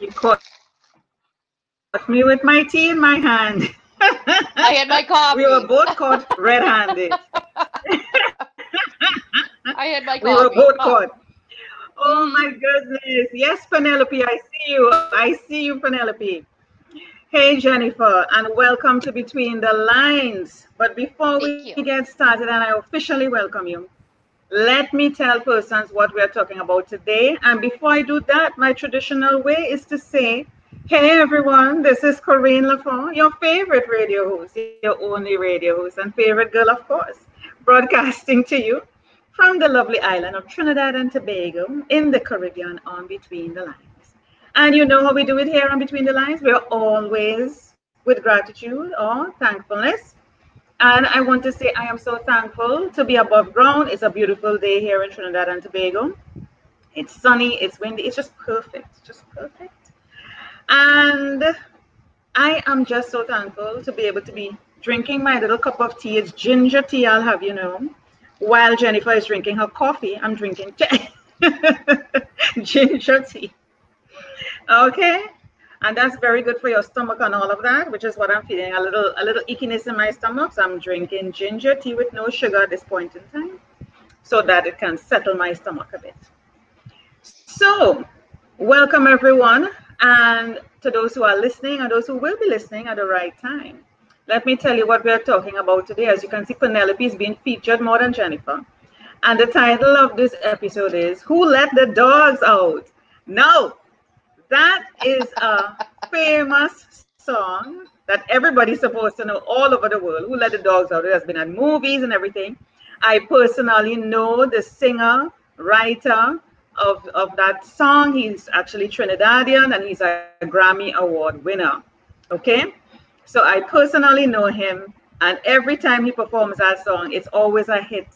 You caught me with my tea in my hand. I had my We were coffee. both caught red-handed. I had my We were coffee. both Oh. caught. Oh my goodness. Yes, Penelope, I see you. I see you, Penelope. Hey, Jennifer, and welcome to Between the Lines. But before we Thank you. get started, and I officially welcome you, let me tell persons what we are talking about today. And before I do that, my traditional way is to say, hey everyone, this is Corinne Lafont, your favorite radio host, your only radio host, and favorite girl, of course, broadcasting to you from the lovely island of Trinidad and Tobago in the Caribbean on Between the Lines. And you know how we do it here on Between the Lines? We're always with gratitude or thankfulness. And I want to say I am so thankful to be above ground. It's a beautiful day here in Trinidad and Tobago. It's sunny, it's windy, it's just perfect. And I am just so thankful to be able to be drinking my little cup of tea. It's ginger tea, I'll have you know. While Jennifer is drinking her coffee, I'm drinking ginger tea. Okay. And that's very good for your stomach and all of that, which is what I'm feeling. A little ickiness in my stomach. So I'm drinking ginger tea with no sugar at this point in time so that it can settle my stomach a bit. So, welcome everyone. And to those who are listening and those who will be listening at the right time. Let me tell you what we are talking about today. As you can see, Penelope is being featured more than Jennifer. And the title of this episode is Who Let the Dogs Out? No, that is a famous song that everybody's supposed to know all over the world. Who Let the Dogs Out? It has been in movies and everything. I personally know the singer, writer of that song. He's actually Trinidadian and he's a Grammy Award winner. Okay? So I personally know him, and every time he performs that song, it's always a hit.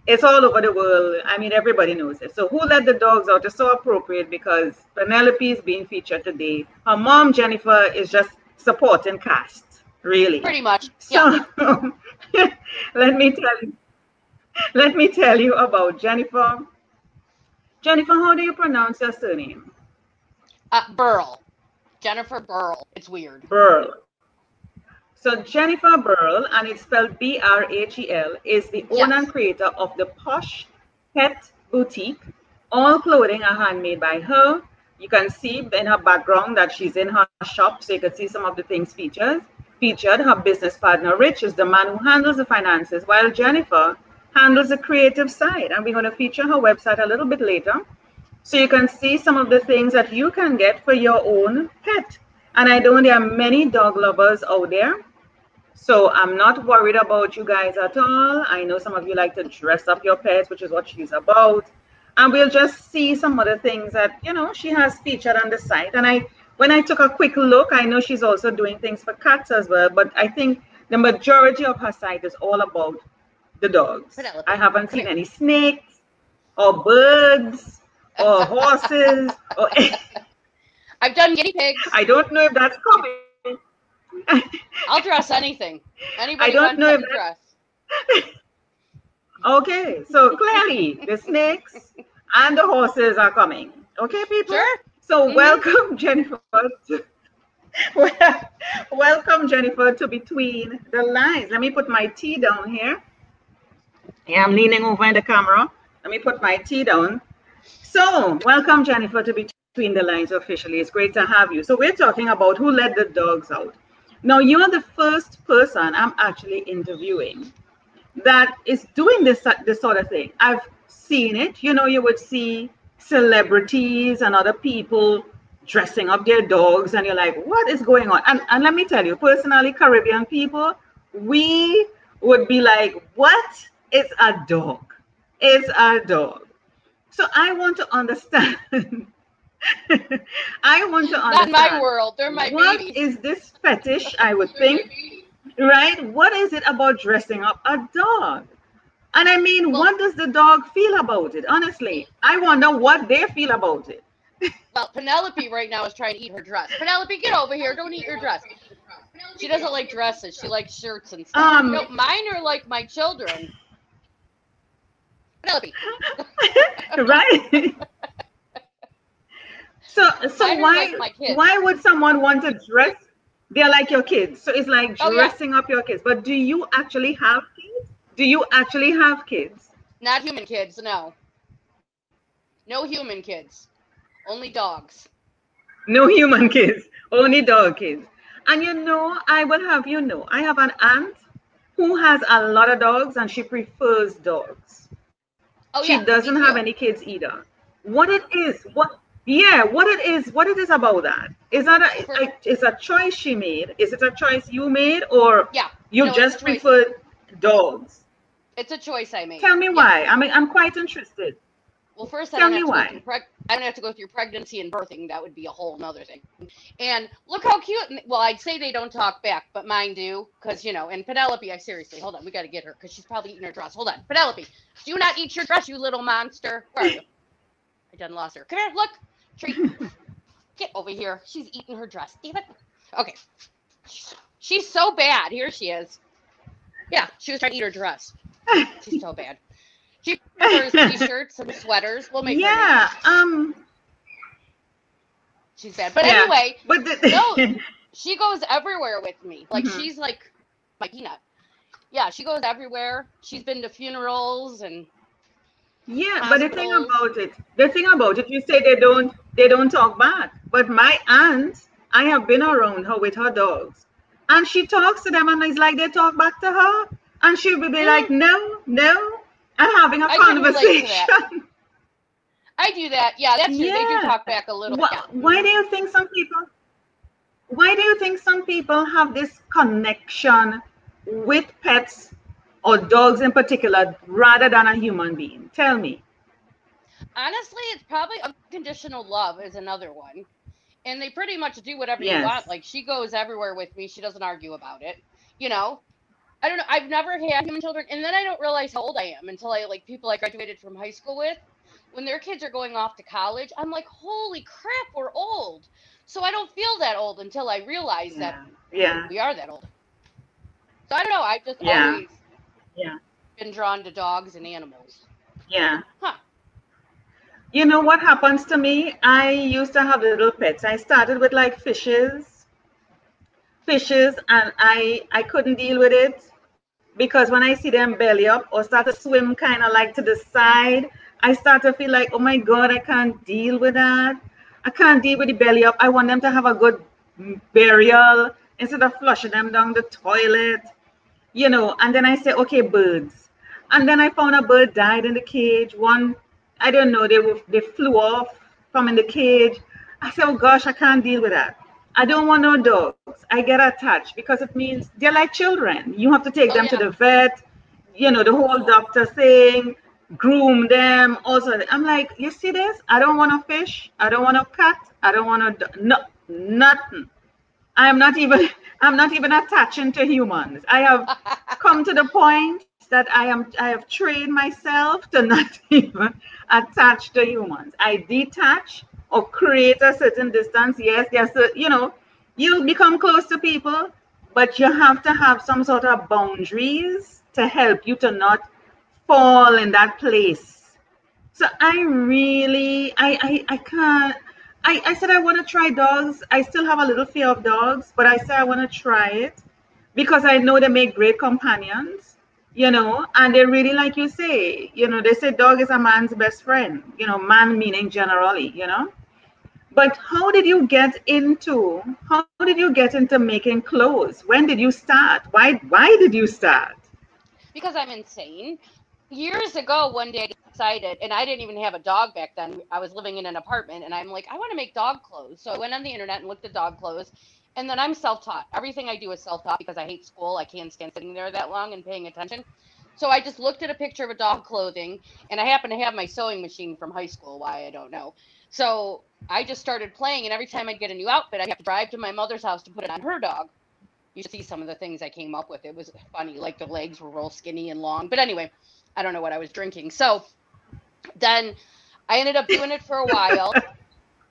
It's all over the world. I mean, everybody knows it. So Who Let the Dogs Out is so appropriate because Penelope is being featured today. Her mom, Jennifer, is just supporting cast, really. Pretty much. So Yeah. let me tell you, let me tell you about Jennifer. Jennifer, how do you pronounce your surname? Brhel. Jennifer Brhel. It's weird. Brhel. So Jennifer Brhel, and it's spelled Brhel, is the owner and Yes. creator of the Posh Pet Boutique. All clothing are handmade by her. You can see in her background that she's in her shop, so you can see some of the things featured. Her business partner, Rich, is the man who handles the finances, while Jennifer handles the creative side. And we're going to feature her website a little bit later. So you can see some of the things that you can get for your own pet. And I know there are many dog lovers out there. So I'm not worried about you guys at all. I know some of you like to dress up your pets, which is what she's about. And we'll just see some of the things that, she has featured on the site. And when I took a quick look, I know she's also doing things for cats as well. But I think the majority of her site is all about the dogs. I Penelope. haven't seen any snakes or birds or horses or I've done guinea pigs. I don't know if that's coming. I'll dress anything. I Anybody don't wants know me if to that's dress. okay. So clearly the snakes and the horses are coming. Okay, people. Sure. So welcome, Jennifer. Well, welcome, Jennifer, to Between the Lines. Let me put my tea down here. Yeah, I'm leaning over in the camera. Let me put my tea down. So, welcome, Jennifer, to Between the Lines officially. It's great to have you. So, we're talking about who let the dogs out. Now, you're the first person I'm actually interviewing that is doing this sort of thing. I've seen it. You would see celebrities and other people dressing up their dogs, and you're like, what is going on? And let me tell you, personally, Caribbean people, we would be like, what? It's a dog. It's a dog. So I want to understand. I want to Not in my understand world. They're my what babies. is this fetish, I would think, right? What is it about dressing up a dog? And I mean, Well, what does the dog feel about it? Honestly, I wonder what they feel about it. well, Penelope right now is trying to eat her dress. Penelope, get over here. Don't eat your dress. She doesn't like dresses. She likes shirts and stuff. No, mine are like my children. Penelope. Right? So Mine are like my kids. why would someone want to dress? They're like your kids. So it's like Oh yeah, dressing up your kids. But do you actually have kids? Do you actually have kids? not human kids. No, no human kids. Only dogs. No human kids, only dog kids. And I will have I have an aunt who has a lot of dogs and she prefers dogs. Oh She yeah, doesn't me have too. any kids either. What it is, what it is about that? Is that For is a choice she made? Is it a choice you made, or yeah, you no, it's a just choice. prefer dogs? It's a choice I made. Tell me Yeah. why. I mean, I'm quite interested. Well, first I Tell don't me have to go through why. I don't have to go through pregnancy and birthing. That would be a whole nother thing. And look how cute. Well, I'd say they don't talk back, but mine do, because and Penelope. I seriously, hold on, we got to get her because she's probably eating her dress. Hold on, Penelope, do not eat your dress, you little monster. Where are you? I done lost her. Come here, look, treat. Get over here. She's eating her dress. Damn it. Okay, she's so bad. Here she is. Yeah, she was trying to eat her dress. She's so bad. She prefers t-shirts and sweaters. We'll make her an Yeah. She's bad. But Yeah. anyway, But no, she goes everywhere with me. Like, she's like my peanut. Yeah, she goes everywhere. She's been to funerals and yeah, but hospitals. the thing about it, you say they don't talk back. But my aunt, I have been around her with her dogs, and she talks to them, and it's like they talk back to her, and she will be like, Mm, no, no, and having a I can relate to that. conversation. I do that. Yeah, that's true. They do Yeah. talk back a little bit. Yeah. Why do you think some people? Why do you think some people have this connection with pets or dogs in particular rather than a human being? Tell me. Honestly, it's probably unconditional love is another one. And they pretty much do whatever you want. Yes. Like, she goes everywhere with me. She doesn't argue about it. You know, I don't know. I've never had human children, and then I don't realize how old I am until I like people I graduated from high school with. When their kids are going off to college, I'm like, holy crap, we're old. So I don't feel that old until I realize that Yeah. Yeah. we are that old. So I don't know. I've just Yeah. always Yeah. been drawn to dogs and animals. Yeah. Huh. You know what happens to me? I used to have little pets. I started with like fishes, and I couldn't deal with it because when I see them belly up or start to swim kind of like to the side, I start to feel like, oh my God, I can't deal with that. I can't deal with the belly up. I want them to have a good burial instead of flushing them down the toilet, And then I say, okay, birds. And then I found a bird died in the cage. One, I don't know, they flew off from in the cage. I said, oh gosh, I can't deal with that. I don't want no dogs. I get attached because it means they're like children. You have to take Oh them to yeah. the vet, the whole doctor thing, groom them. Also, I'm like, you see this? I don't want a fish. I don't want a cat. I don't want no, nothing. I'm not even I'm not even attaching to humans. I have come to the point that I have trained myself to not even attach to humans. I detach or create a certain distance. Yes, you'll become close to people, but you have to have some sort of boundaries to help you to not fall in that place. So I really, I can't. I said I want to try dogs. I still have a little fear of dogs, but I said I want to try it because I know they make great companions, and they really, like you say, they say dog is a man's best friend, man meaning generally. But how did you get into making clothes? When did you start? Why did you start? Because I'm insane. Years ago, one day I decided, and I didn't even have a dog back then. I was living in an apartment, and I'm like, I want to make dog clothes. So I went on the internet and looked at dog clothes. And then I'm self taught. Everything I do is self taught because I hate school. I can't stand sitting there that long and paying attention. So I just looked at a picture of a dog clothing, and I happen to have my sewing machine from high school. Why, I don't know. So I just started playing, and every time I'd get a new outfit, I'd have to drive to my mother's house to put it on her dog. You should see some of the things I came up with. It was funny. Like, the legs were real skinny and long. But anyway, I don't know what I was drinking. So then I ended up doing it for a while.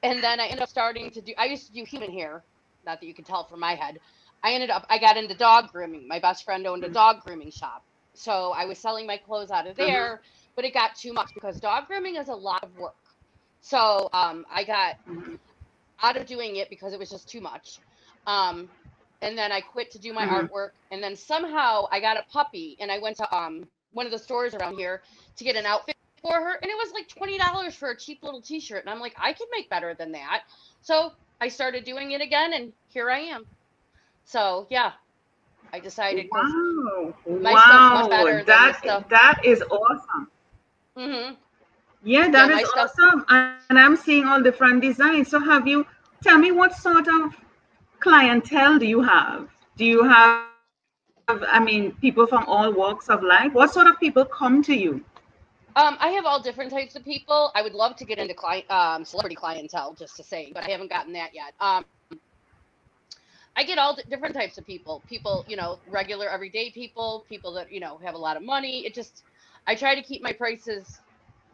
And then I ended up starting to I used to do human hair. Not that you can tell from my head. I got into dog grooming. My best friend owned a dog grooming shop. So I was selling my clothes out of Mhm. there, but it got too much because dog grooming is a lot of work. So I got out of doing it because it was just too much. And then I quit to do my artwork. And then somehow I got a puppy, and I went to one of the stores around here to get an outfit for her, and it was like $20 for a cheap little t-shirt. And I'm like, I could make better than that. So I started doing it again, and here I am. So yeah, I decided because my stuff's much better than this stuff. That is awesome. Yeah, that is awesome. And I'm seeing all different designs. So tell me, what sort of clientele do you have? Do you have, I mean, people from all walks of life? What sort of people come to you? I have all different types of people. I would love to get into celebrity clientele, just to say, but I haven't gotten that yet. I get all different types of people. People, you know, regular, everyday people that, you know, have a lot of money. I try to keep my prices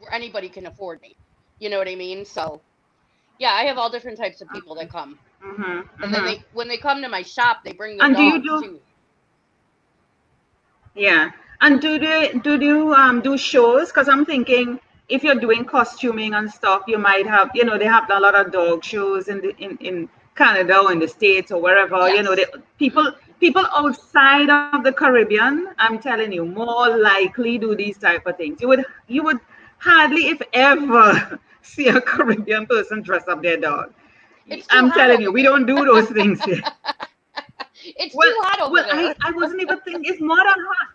where anybody can afford me. You know what I mean? So, yeah, I have all different types of people that come. And then when they come to my shop, they bring their dogs too. Yeah. And do you do shows? Because I'm thinking, if you're doing costuming and stuff, you might have, you know, they have a lot of dog shows in Canada or in the States or wherever. You know, people outside of the Caribbean, I'm telling you, more likely do these type of things. You would hardly, if ever, see a Caribbean person dress up their dog. I'm telling you, we don't do those things here. It's too hot over there. I wasn't even thinking it's more than hot.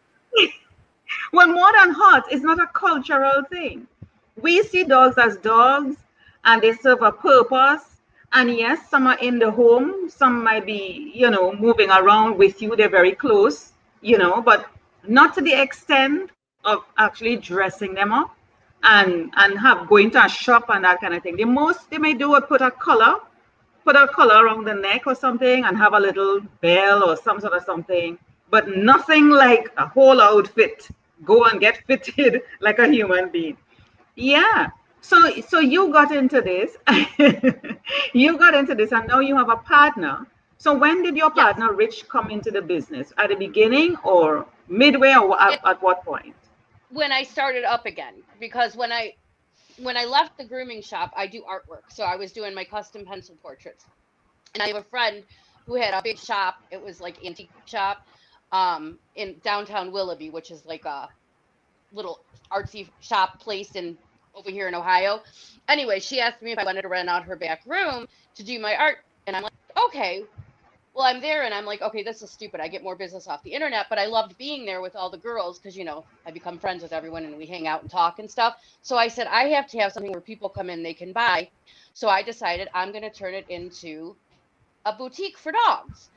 Well, more than hot, it's not a cultural thing. We see dogs as dogs, and they serve a purpose. And yes, some are in the home, some might be, you know, moving around with you. They're very close, you know, but not to the extent of actually dressing them up and have going to a shop and that kind of thing. The most they may do is put a collar around the neck or something and have a little bell or some sort of something, but nothing like a whole outfit. Go and get fitted like a human being. Yeah. So you got into this. You got into this, and now you have a partner. So when did your partner Rich come into the business? At the beginning or midway, or at what point? When I started up again, because when I left the grooming shop, I do artwork. So I was doing my custom pencil portraits. And I have a friend who had a big shop. It was like antique shop in downtown Willoughby, which is like a little artsy shop place over here in Ohio. Anyway, she asked me if I wanted to rent out her back room to do my art. And I'm like, okay. Well, I'm there and I'm like, okay, this is stupid. I get more business off the internet, but I loved being there with all the girls because, you know, I become friends with everyone and we hang out and talk and stuff. So I said, I have to have something where people come in, they can buy. So I decided I'm going to turn it into a boutique for dogs.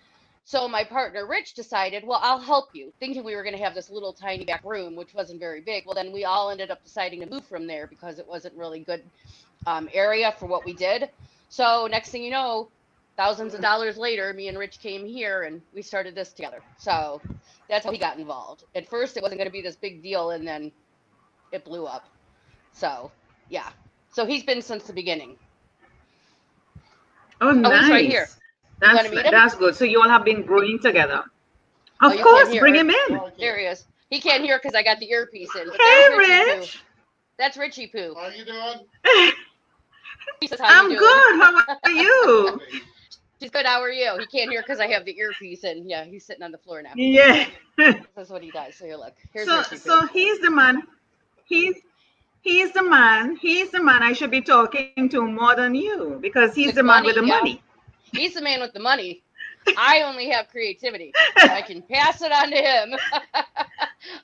So my partner, Rich, decided, well, I'll help you, thinking we were going to have this little tiny back room, which wasn't very big. Well, then we all ended up deciding to move from there because it wasn't really good area for what we did. So next thing you know, thousands of dollars later, me and Rich came here and we started this together. So that's how he got involved. At first, it wasn't going to be this big deal, and then it blew up. So, yeah. So he's been since the beginning. Oh, nice. He's right here. That's good. So you all have been growing together. Of course, bring him in. There he is. He can't hear because I got the earpiece in. Hey, Rich. That's Richie Poo. How you doing? He says, I'm good. How are you? She's good. How are you? He can't hear because I have the earpiece in. Yeah, he's sitting on the floor now. Yeah. That's what he does. So here, look. Here's Richie Poo. So he's the man. He's the man. He's the man I should be talking to more than you, because he's the man with the money. He's the man with the money. I only have creativity. So I can pass it on to him.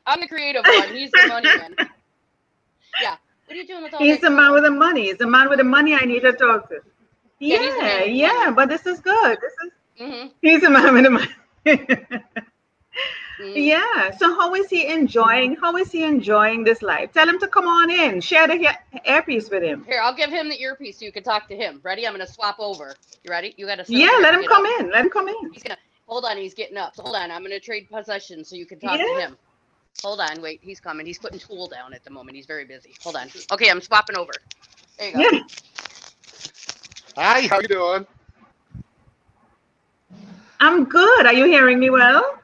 I'm the creative one. He's the money man. Yeah. What are you doing with all that? He's the man with the money. He's the man with the money I need to talk to. Yeah, but this is good. He's the man with the money. Yeah. So how is he enjoying this life? Tell him to come on in. Share the earpiece with him. Here, I'll give him the earpiece so you can talk to him. Ready? I'm gonna swap over. You ready? You gotta let him come in. Let him come in. He's gonna hold on, he's getting up. So hold on, I'm gonna trade possession so you can talk to him. Hold on, wait, he's coming. He's putting tool down at the moment. He's very busy. Hold on. Okay, I'm swapping over. There you go. Yeah. Hi, how you doing? I'm good. Are you hearing me well?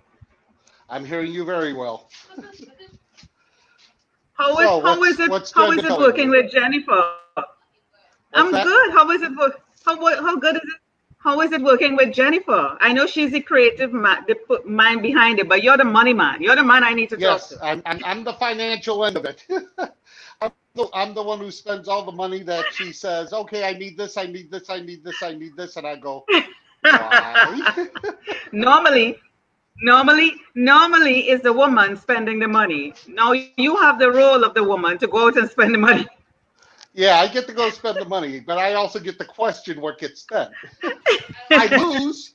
I'm hearing you very well. How is it working with Jennifer? I'm good. How is it working? How good is it? How is it working with Jennifer? I know she's the creative mind behind it, but you're the money man. You're the man I need to talk Yes, to. I'm the financial end of it. I'm the one who spends all the money that she says, okay, I need this, I need this, I need this, I need this, and I go, why? normally, normally is the woman spending the money. Now you have the role of the woman to go out and spend the money. Yeah, I get to go spend the money, but I also get to question what gets spent. I lose.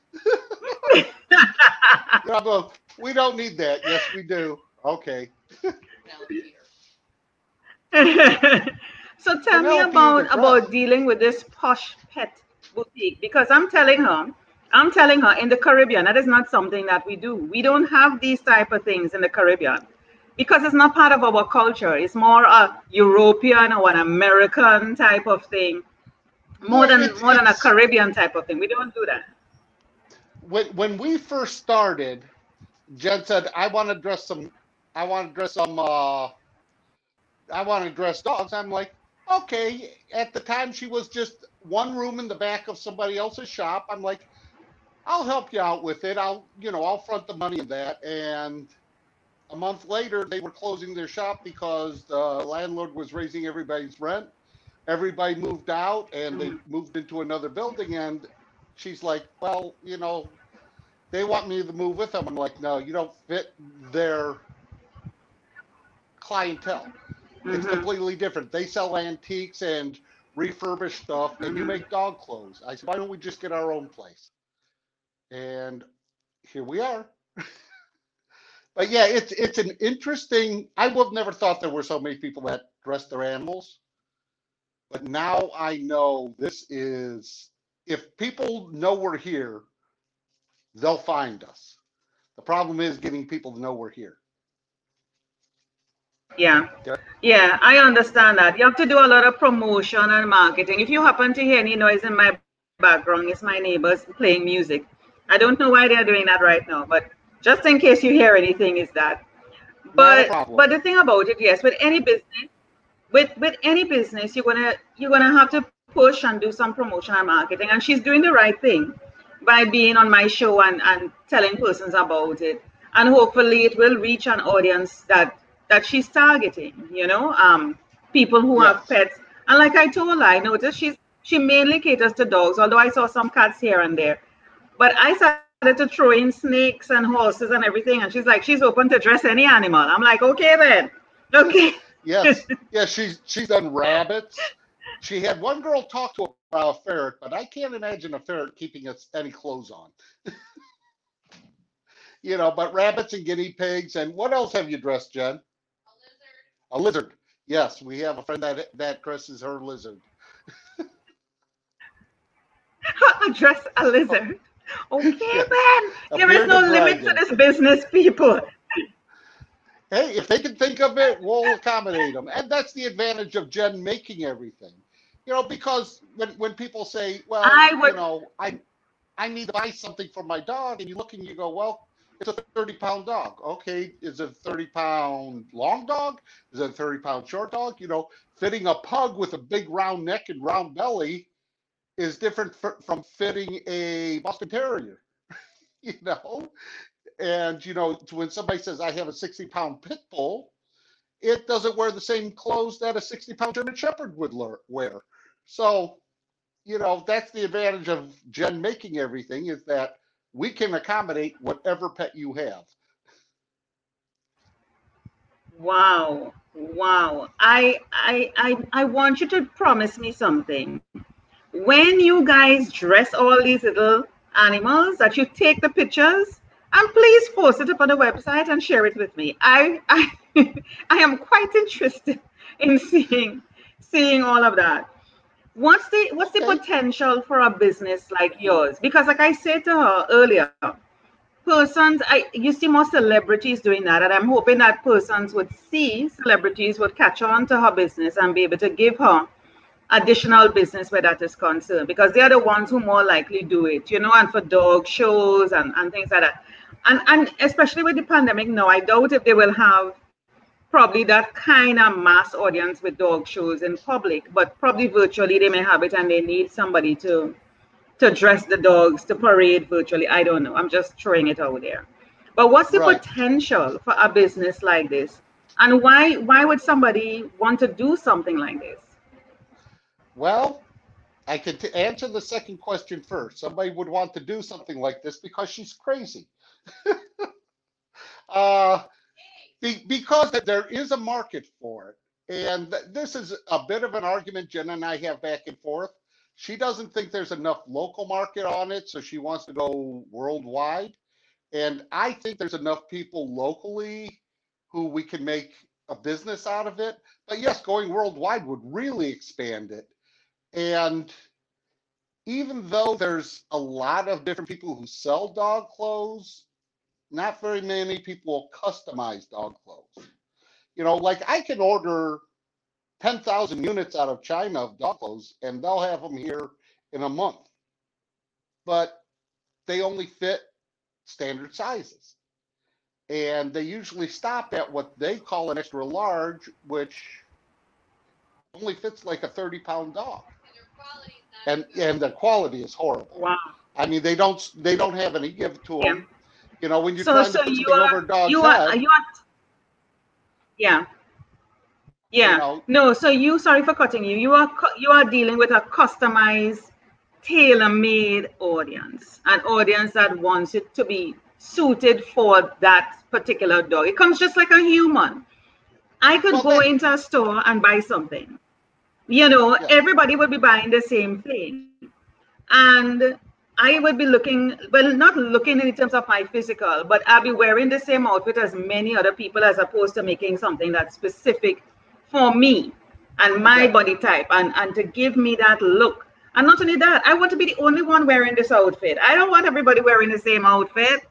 I go, we don't need that. Yes, we do. Okay. So tell me Penelope in the about dress. dealing with this posh pet boutique because I'm telling her in the Caribbean that is not something that we do. We don't have these type of things in the Caribbean because it's not part of our culture. It's more a European or an American type of thing, Yeah, more than a Caribbean type of thing. We don't do that. when we first started, Jen said, I want to dress some I want to dress dogs. I'm like, okay. At the time she was just one room in the back of somebody else's shop. I'm like, I'll help you out with it. I'll front the money in that. And a month later, they were closing their shop because the landlord was raising everybody's rent. Everybody moved out and they Mhm. moved into another building. And she's like, well, they want me to move with them. I'm like, no, you don't fit their clientele. It's Mhm. completely different. They sell antiques and refurbished stuff, and you Mhm. make dog clothes. I said, why don't we just get our own place? And here we are. But yeah, it's an interesting. I would have never thought there were so many people that dress their animals, but now I know this is. If people know we're here, they'll find us. The problem is getting people to know we're here. Yeah. There- Yeah, I understand that. You have to do a lot of promotion and marketing. If you happen to hear any noise in my background, it's my neighbors playing music. I don't know why they're doing that right now, but just in case you hear anything, is that. Not a But problem. the thing about it, yes, with any business, you're gonna have to push and do some promotion and marketing. And she's doing the right thing by being on my show and telling persons about it. And hopefully it will reach an audience that she's targeting, people who have Yes. pets. And like I told her, I noticed she mainly caters to dogs, although I saw some cats here and there. But I started to throw in snakes and horses and everything, and she's like, she's open to dress any animal. I'm like, okay then. Okay. Yes. Yeah, she's done rabbits. She had one girl talk to about a ferret, but I can't imagine a ferret keeping any clothes on. But rabbits and guinea pigs and what else have you dressed, Jen? A lizard. Yes, we have a friend that dresses her lizard. Dress a So, lizard. Okay, yes, then. a There is no bearded limit to dragon. this business, people. Hey, if they can think of it, we'll accommodate them. And that's the advantage of Jen making everything. Because when people say, well, I would. I need to buy something for my dog, and you look and you go, well, it's a 30-pound dog. Okay, is it a 30-pound long dog? Is it a 30-pound short dog? Fitting a pug with a big round neck and round belly is different from fitting a Boston Terrier, you know? And, when somebody says, I have a 60-pound pit bull, it doesn't wear the same clothes that a 60-pound German Shepherd would wear. So, that's the advantage of Jen making everything is that we can accommodate whatever pet you have. Wow. Wow. I want you to promise me something. When you guys dress all these little animals, that you take the pictures and please post it up on the website and share it with me. I I am quite interested in seeing all of that. What's the Okay. potential for a business like yours? Because like I said to her earlier, you see more celebrities doing that, and I'm hoping that persons would see celebrities would catch on to her business and be able to give her additional business where that is concerned because they are the ones who more likely do it, and for dog shows and things like that. And especially with the pandemic now, I doubt if they will have probably that kind of mass audience with dog shows in public, but probably virtually they may have it and they need somebody to dress the dogs, to parade virtually. I don't know. I'm just throwing it out there. But what's the Right. potential for a business like this? And why would somebody want to do something like this? Well, I could answer the second question first. Somebody would want to do something like this because she's crazy. Uh, because there is a market for it. And this is a bit of an argument Jen and I have back and forth. She doesn't think there's enough local market on it, so she wants to go worldwide. And I think there's enough people locally who we can make a business out of it. But yes, going worldwide would really expand it. And even though there's a lot of different people who sell dog clothes, not very many people customize dog clothes. Like I can order 10,000 units out of China of dog clothes and they'll have them here in a month. But they only fit standard sizes. And they usually stop at what they call an extra large, which only fits like a 30-pound dog. And the quality is horrible. Wow. I mean, they don't have any give to them. Yeah. When you're So trying to so put you something over are a dog's you are head, you are yeah. you Yeah. know, No, so you, sorry for cutting you. You are dealing with a customized, tailor-made audience, an audience that wants it to be suited for that particular dog. It comes just like a human. I could well, go that, into a store and buy something. yeah, Everybody would be buying the same thing. And I would be looking, well, not looking in terms of my physical, but I'll be wearing the same outfit as many other people as opposed to making something that's specific for me and my exactly. body type and to give me that look. And not only that, I want to be the only one wearing this outfit. I don't want everybody wearing the same outfit,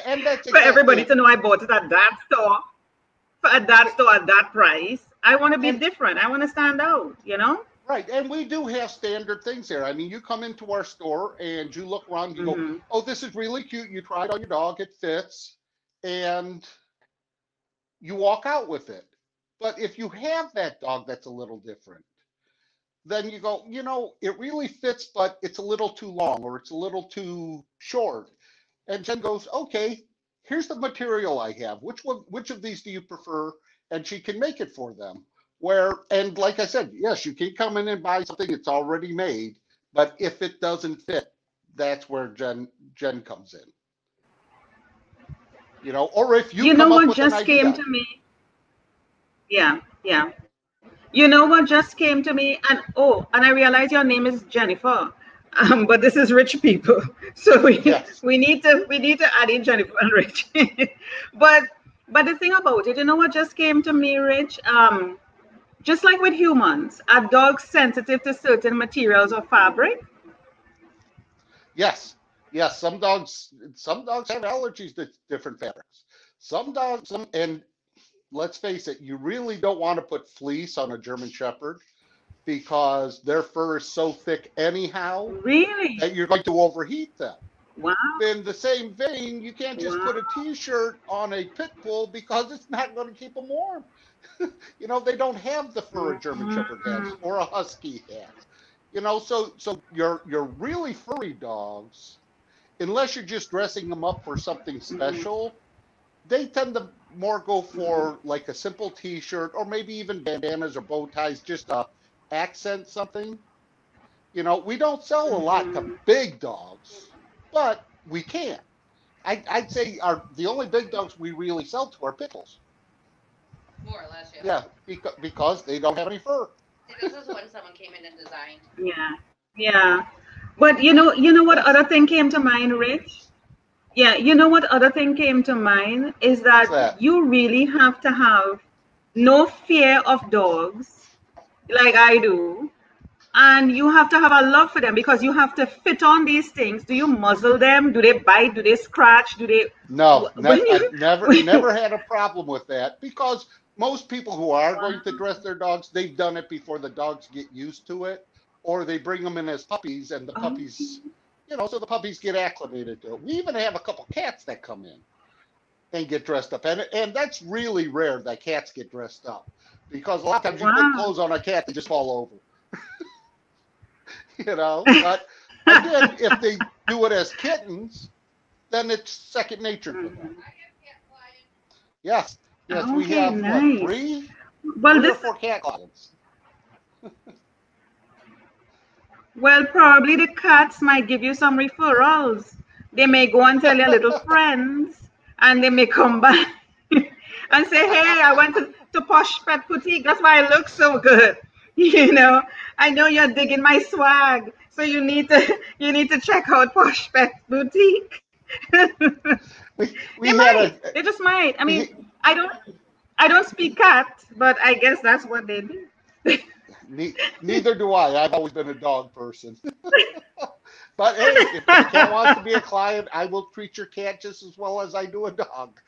And that's for exactly everybody it. to know I bought it at that store, at that store at that price. I want to be And different. I want to stand out. right, and we do have standard things there. I mean, you come into our store and you look around, you go, Hmm. "Oh, this is really cute." You try it on your dog, it fits, and you walk out with it. But if you have that dog that's a little different, then you go, it really fits, but it's a little too long or it's a little too short. And Jen goes, "Okay, here's the material I have. Which of these do you prefer?" And she can make it for them. And like I said, yes, you can come in and buy something it's already made, but if it doesn't fit, that's where Jen comes in. Or if you You know come up what with an just came idea. to me? Yeah, yeah. You know what just came to me? And I realize your name is Jennifer. But this is rich people. So we Yes. we need to add in Jennifer and Rich. but but the thing about it, you know what just came to me, Rich? Just like with humans, are dogs sensitive to certain materials or fabric? Yes. Yes. Some dogs have allergies to different fabrics. And let's face it, you really don't want to put fleece on a German Shepherd because their fur is so thick anyhow Really? that you're going to overheat them. Wow. In the same vein, you can't just put a Wow. t-shirt on a pit bull because it's not going to keep them warm. They don't have the fur a German Shepherd has Mm. or a Husky has. So your really furry dogs, unless you're just dressing them up for something Mhm. special, they tend to more go for like a simple t-shirt or maybe even bandanas or bow ties just to accent something. We don't sell a lot to Mhm. big dogs, but we can. I'd say the only big dogs we really sell to are pit bulls. More or less, yeah. Yeah, because they don't have any fur. See, this is one someone came in and designed. Yeah. Yeah. But you know what Yes. other thing came to mind, Rich? Yeah, you know what other thing came to mind is What's that that? you really have to have no fear of dogs like I do. And you have to have a love for them because you have to fit on these things. Do you muzzle them? Do they bite? Do they scratch? Do they No, when I've you never had a problem with that because most people who are going to Wow. dress their dogs, they've done it before the dogs get used to it, or they bring them in as puppies, and the Oh, puppies, so the puppies get acclimated to it. We even have a couple cats that come in. and get dressed up. And that's really rare that cats get dressed up, because a lot of times you put Wow. clothes on a cat, they just fall over. You know, but again, if they do it as kittens, then it's second nature to them. Yes, yes, we Okay, have what, nice. three Well, or this, four cat clients. well, probably the cats might give you some referrals. They may go and tell their little friends, and they may come back and say, "Hey, I went to Posh Pet Boutique. That's why I look so good." You know, I know you're digging my swag, so you need to check out Posh Pet Boutique. We had a They just might. I mean, we, I don't speak cat, but I guess that's what they do. neither do I. I've always been a dog person. But hey, if a cat wants to be a client, I will treat your cat just as well as I do a dog.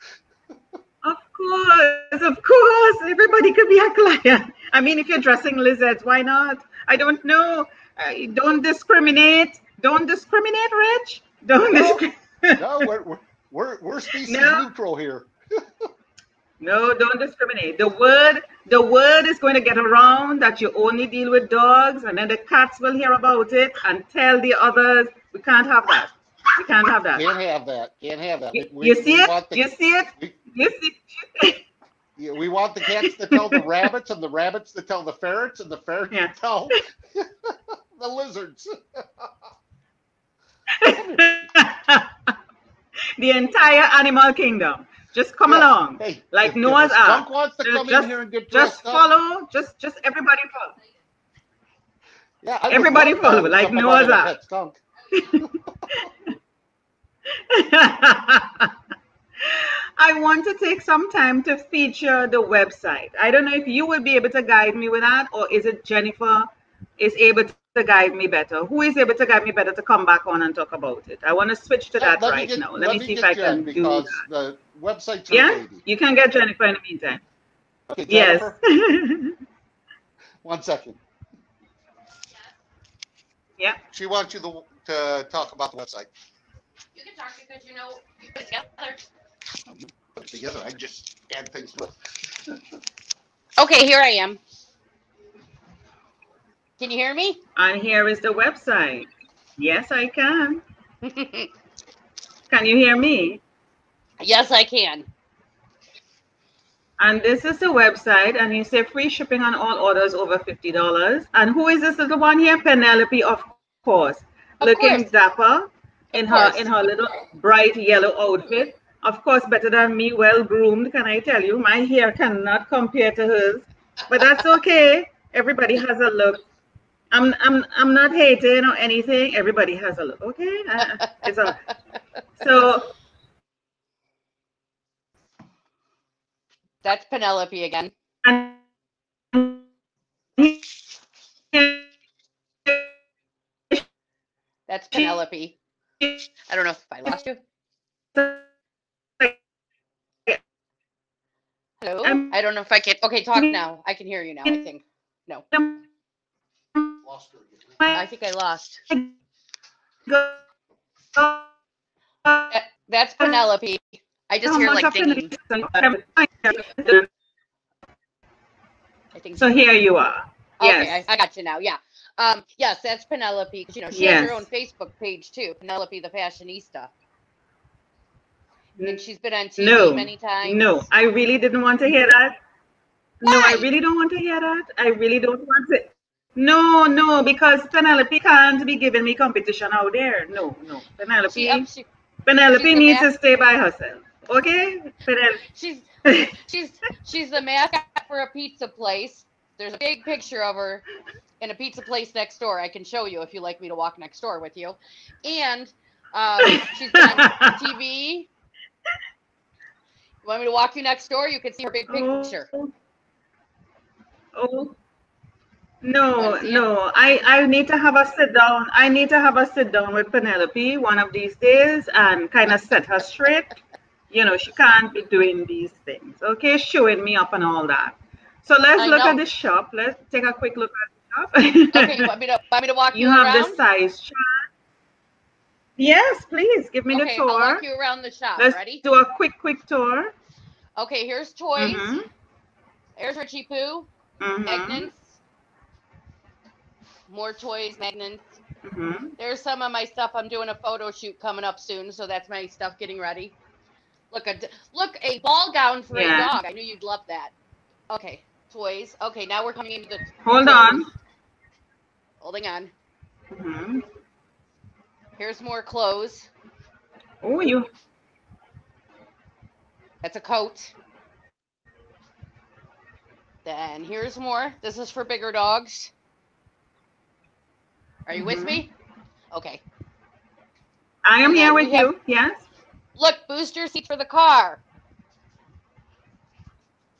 Of course, everybody could be a client. I mean, if you're dressing lizards, why not? I don't know. Don't discriminate. Don't discriminate, Rich. Don't No, discriminate. no, we're species No, neutral here. no, don't discriminate. The word is going to get around that you only deal with dogs, and then the cats will hear about it and tell the others. We can't have that. We can't have that. Can't have that. Can't have that. You see We it? want the You see it? we, You see? yeah, we want the cats to tell the rabbits, and the rabbits to tell the ferrets, and the ferrets Yeah. to tell the lizards. The entire animal kingdom. Just come Yes. along, Hey, like if a Noah's Ark. skunk wants to come in Just, here and get just dressed up, follow. Just everybody follow. yeah, I would Everybody love follow, to like become a Noah's client of Ark. that skunk. I want to take some time to feature the website. I don't know if you will be able to guide me with that, or is it Jennifer is able to guide me better? Who is able to guide me better to come back on and talk about it? I want to switch to that Let me right get now. Let me see if I Jen, can do because the website's that. her Yeah, baby. you can get Jennifer in the meantime. Okay, Yes. Jennifer, 1 second. Yeah. She wants you to talk about the website. You can talk because you put it together. You put it together. I just add things to it. Okay, here I am. Can you hear me? And here is the website. Yes, I can. Can you hear me? Yes, I can. And this is the website, and you say free shipping on all orders over $50. And who is this little one here? Penelope, of course. Of Looking course. dapper in Of her course. little bright yellow outfit. Of course, better than me, well groomed, can I tell you? My hair cannot compare to hers. But that's okay. Everybody has a look. I'm not hating or anything. Everybody has a look. Okay? It's all right. So That's Penelope again. and That's Penelope. I don't know if I lost you. Hello? I don't know if I can. Okay, talk now. I can hear you now, I think. No. Lost her again. I think I lost. That's Penelope. I just hear like dinging. I think So here you are. Okay, Yes. I got you now. Yeah. Yes, that's Penelope. She has Yes. her own Facebook page too, Penelope the Fashionista. And she's been on TV many times. No, I really didn't want to hear that. No, I Why? really don't want to hear that. I really don't want to. No, because Penelope can't be giving me competition out there. No. Penelope She's the needs to stay by herself. Okay? she's the mascot for a pizza place. There's a big picture of her in a pizza place next door. I can show you if you like me to walk next door with you. And she's been on TV. You want me to walk you next door? You can see her big picture. Oh. No. I need to have a sit down. I need to have a sit down with Penelope one of these days and kind of set her straight. You know, she can't be doing these things. Okay, showing me up and all that. So let's look at the shop. Let's take a quick look at the shop. Okay, you want me to walk you have around? the size chart. Yes, please give me the Okay, I'll walk tour. you around the shop. Let's Ready? do a quick tour. Okay, here's toys. Mm-hmm. There's Richie Poo. Mm-hmm. Magnets. More toys, magnets. Mm-hmm. There's some of my stuff. I'm doing a photo shoot coming up soon, so that's my stuff getting ready. Look, a ball gown for a Yeah. dog. I knew you'd love that. Okay, toys. Okay, now we're coming into the Hold clothes. on. Holding on. Mm-hmm. Here's more clothes. Oh, you. That's a coat. Then here's more. This is for bigger dogs. Are you with me? Okay. I am here with you. Yes. Look, booster seats for the car.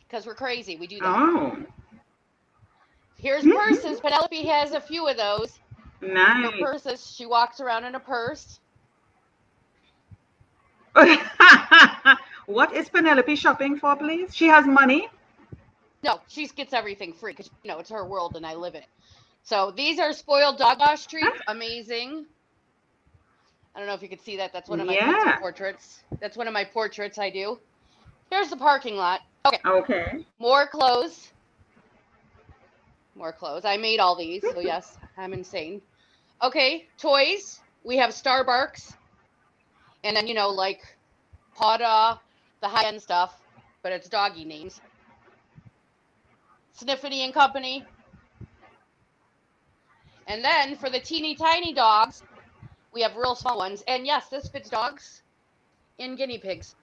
Because we're crazy. We do that. Oh. Here's purses. Penelope has a few of those. Nice. Her purses. She walks around in a purse. What is Penelope shopping for, please? She has money? No, she gets everything free because, you know, it's her world and I live in it. So these are spoiled dog wash treats. Amazing. I don't know if you can see that. That's one of my pencil portraits. That's one of my portraits I do. Here's the parking lot. Okay. Okay. More clothes. More clothes. I made all these, so yes, I'm insane. Okay, toys. We have Starbucks. And then, you know, like Pawda, the high-end stuff, but it's doggy names. Sniffity and Company. And then for the teeny tiny dogs, we have real small ones. And yes, this fits dogs and guinea pigs.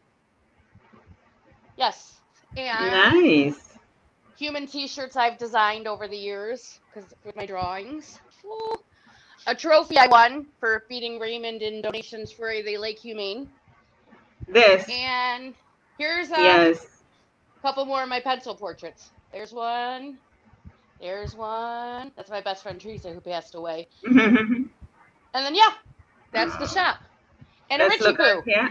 Yes. And nice. Human t-shirts I've designed over the years because with my drawings. Ooh. A trophy I won for beating Raymond in donations for the Lake Humane. This. And here's a couple more of my pencil portraits. There's one. There's one. That's my best friend Teresa who passed away. And then yeah, that's the shop. And Let's a Richie Poo. Yeah.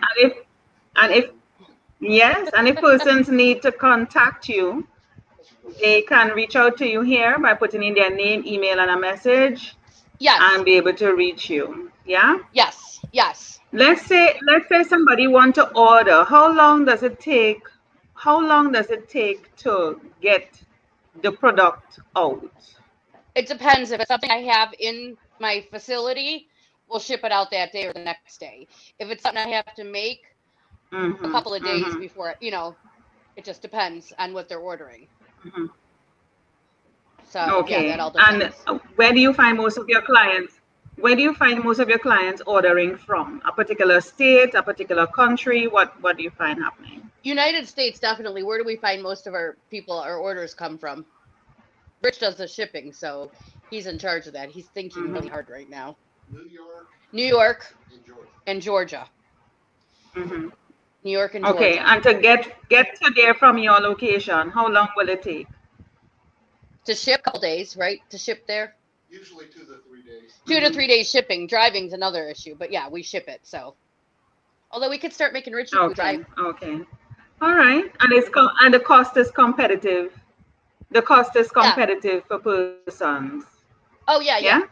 And if persons need to contact you, they can reach out to you here by putting in their name, email, and a message. Yes. And be able to reach you. Yeah? Yes. Yes. Let's say somebody want to order. How long does it take to get the product out? It depends. If it's something I have in my facility, we'll ship it out that day or the next day. If it's something I have to make a couple of days before, you know, it just depends on what they're ordering. So okay. Yeah, that all depends. And where do you find most of your clients? Where do you find most of your clients ordering from? A particular state, a particular country? What do you find happening? United States, definitely. Where do we find most of our orders come from? Rich does the shipping, so he's in charge of that. He's thinking really hard right now. New York and Georgia. New York and Georgia. Okay, and to get to there from your location, how long will it take? To ship, a couple days, right? To ship there? Usually 2 to 3 days. 2 to 3 days shipping. Driving's another issue, but yeah, we ship it. So, although we could start making Richie Poo drive. Okay. All right, and the cost is competitive. The cost is competitive for persons. Oh yeah.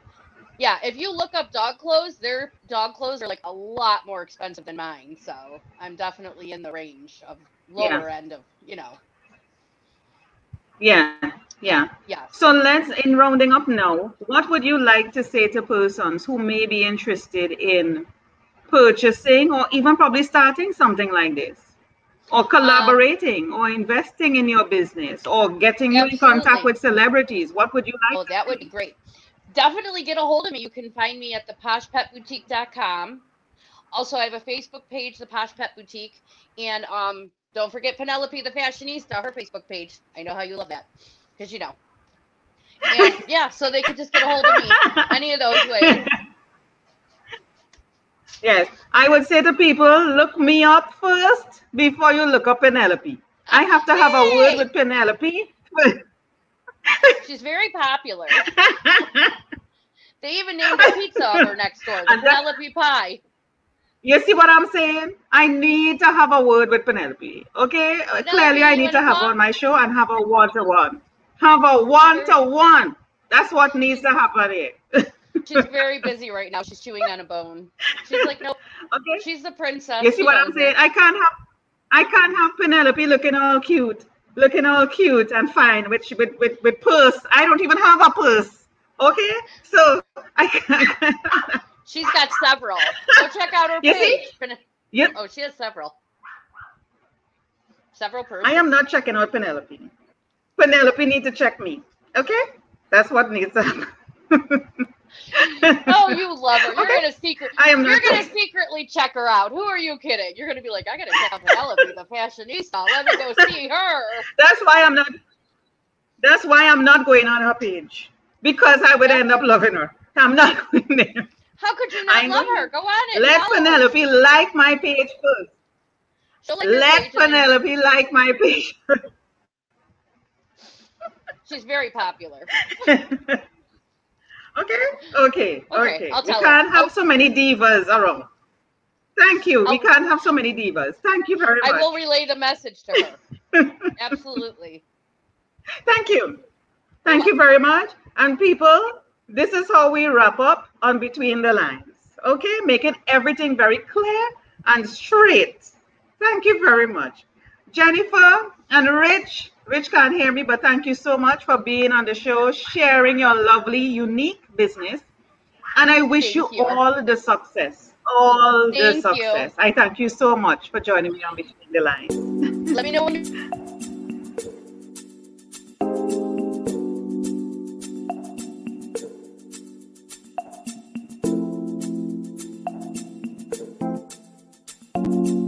If you look up dog clothes, their dog clothes are like a lot more expensive than mine. So I'm definitely in the range of lower end of, you know. Yeah. So in rounding up now, what would you like to say to persons who may be interested in purchasing or even probably starting something like this, or collaborating or investing in your business or getting you in contact with celebrities? What would you like? Oh, that would be great. Definitely get a hold of me. You can find me at theposhpetboutique.com. Also, I have a Facebook page, The Posh Pet Boutique, and don't forget Penelope the Fashionista, her Facebook page. I know how you love that, because you know. And yeah, so they could just get a hold of me any of those ways. Yes, I would say to people, look me up first before you look up Penelope. I have to have a word with Penelope. She's very popular. They even named a pizza of her next door, the Penelope Pie. You see what I'm saying? I need to have a word with Penelope. Okay? Clearly, I need to have her on my show and have a one-to-one. Have a one-to-one. That's what needs to happen here. She's very busy right now. She's chewing on a bone. She's like, nope. Okay. She's the princess. You see what I'm saying? I can't have Penelope looking all cute and fine with purse. I don't even have a purse. Okay, so I can't. She's got several. Go check out her page. Yep. Oh, she has several. Several purses. I am not checking out Penelope. Penelope needs to check me. Okay, that's what needs to happen. Oh, you love her. You're Okay. gonna secretly check her out. Who are you kidding? You're gonna be like, I gotta check out Penelope, the fashionista. Let me go see her. That's why I'm not going on her page, because I would end up loving her. I'm not going there. How could you not love her? Go on it. Let Penelope like my page first. Let Penelope like my page first. She's very popular. Okay. I'll We tell can't her. have so many divas around. Thank you. We can't have so many divas. Thank you very much. I will relay the message to her. Absolutely. Thank you. Thank you very much. And people, this is how we wrap up on Between the Lines. Okay, making everything very clear and straight. Thank you very much. Jennifer and Rich can't hear me, but thank you so much for being on the show, sharing your lovely, unique business. And I wish you all the success. All the success. I thank you so much for joining me on Between the Lines. Let me know when you you.